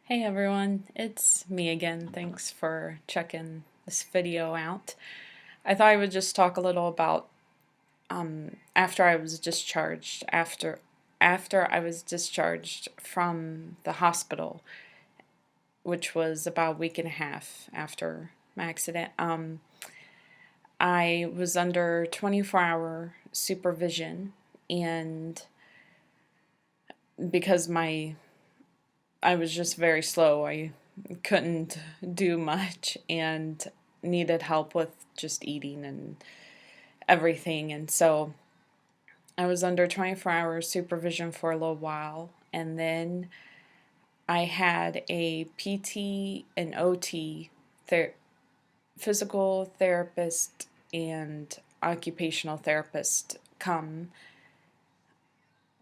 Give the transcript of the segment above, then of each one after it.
Hey everyone, it's me again. Thanks for checking this video out. I thought I would just talk a little about after I was discharged, after I was discharged from the hospital, which was about a week and a half after my accident. I was under 24-hour supervision, and because I was just very slow. I couldn't do much and needed help with just eating and everything. And so I was under 24-hour supervision for a little while. And then I had a PT and OT, physical therapist and occupational therapist, come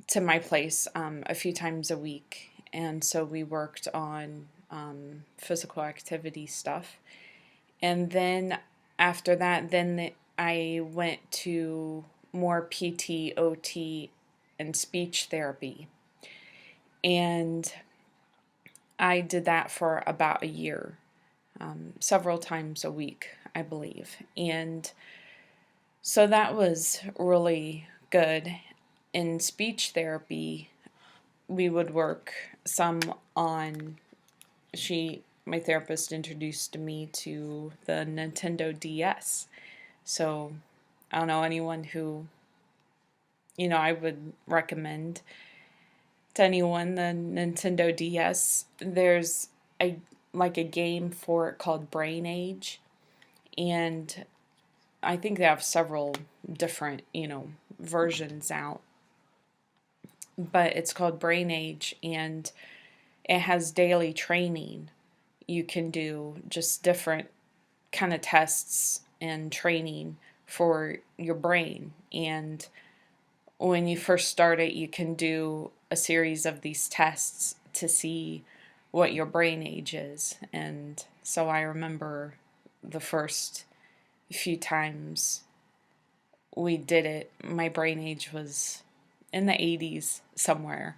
to my place a few times a week. And so we worked on physical activity stuff. And then after that, I went to more PT, OT, and speech therapy. And I did that for about a year, several times a week, I believe. And so that was really good. In speech therapy, we would work some on my therapist introduced me to the Nintendo DS. So I don't know, anyone who, I would recommend to anyone the Nintendo DS. There's a game for it called Brain Age, and I think they have several different, versions out. But it's called Brain Age, and it has daily training. You can do just different kind of tests and training for your brain. And when you first start it, you can do a series of these tests to see what your brain age is. And so I remember the first few times we did it, my brain age was in the 80s somewhere.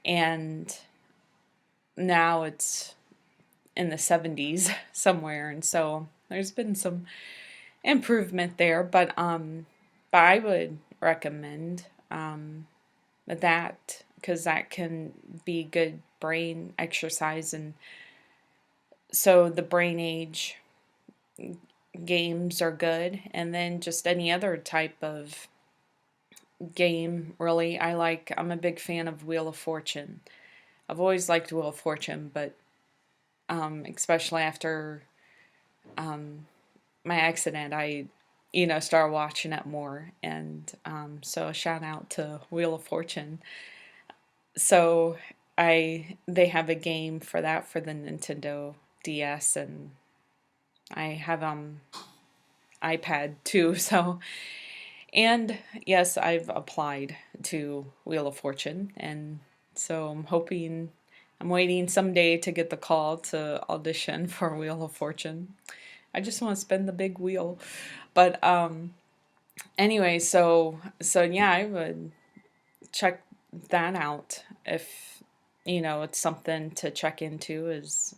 And now it's in the 70s somewhere. And so there's been some improvement there, but I would recommend that, because that can be good brain exercise. And so the Brain Age games are good, and then just any other type of game, really. I'm a big fan of Wheel of Fortune. I've always liked Wheel of Fortune, but especially after my accident, I started watching it more. And so a shout out to Wheel of Fortune. So they have a game for that for the Nintendo DS, and I have iPad too. So, and yes, I've applied to Wheel of Fortune, and so I'm waiting someday to get the call to audition for Wheel of Fortune. I just want to spin the big wheel. But anyway, so yeah, I would check that out if it's something to check into, is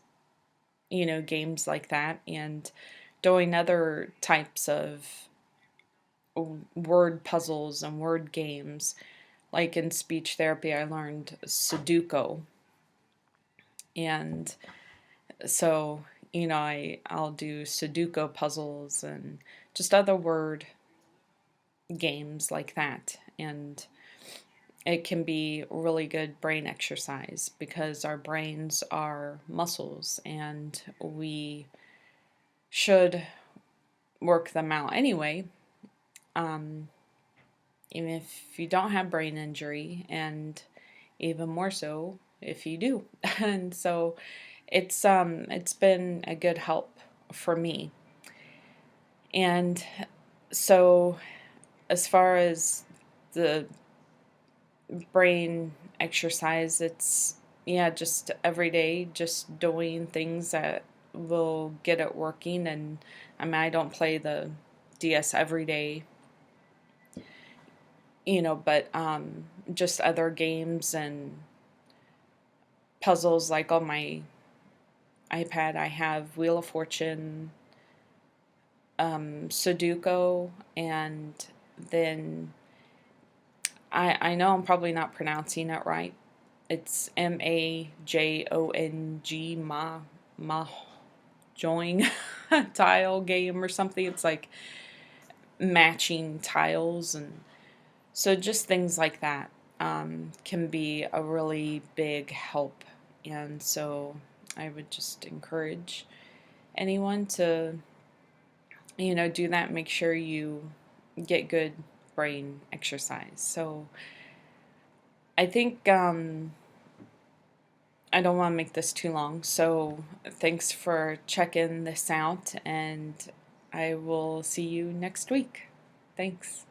games like that, and doing other types of word puzzles and word games. Like in speech therapy, I learned Sudoku, and so I'll do Sudoku puzzles and just other word games like that. And it can be really good brain exercise, because our brains are muscles and we should work them out anyway. Even if you don't have brain injury, and even more so if you do. And so it's been a good help for me. And so as far as the brain exercise, it's just every day, just doing things that will get it working. And I mean, I don't play the DS every day, but just other games and puzzles, like on my iPad, I have Wheel of Fortune, Sudoku, and then I know I'm probably not pronouncing it right. It's Majong, Mahjong tile game or something. It's like matching tiles, and so just things like that can be a really big help. And so I would just encourage anyone to, do that. Make sure you get good brain exercise. So I think I don't want to make this too long. So thanks for checking this out, and I will see you next week. Thanks.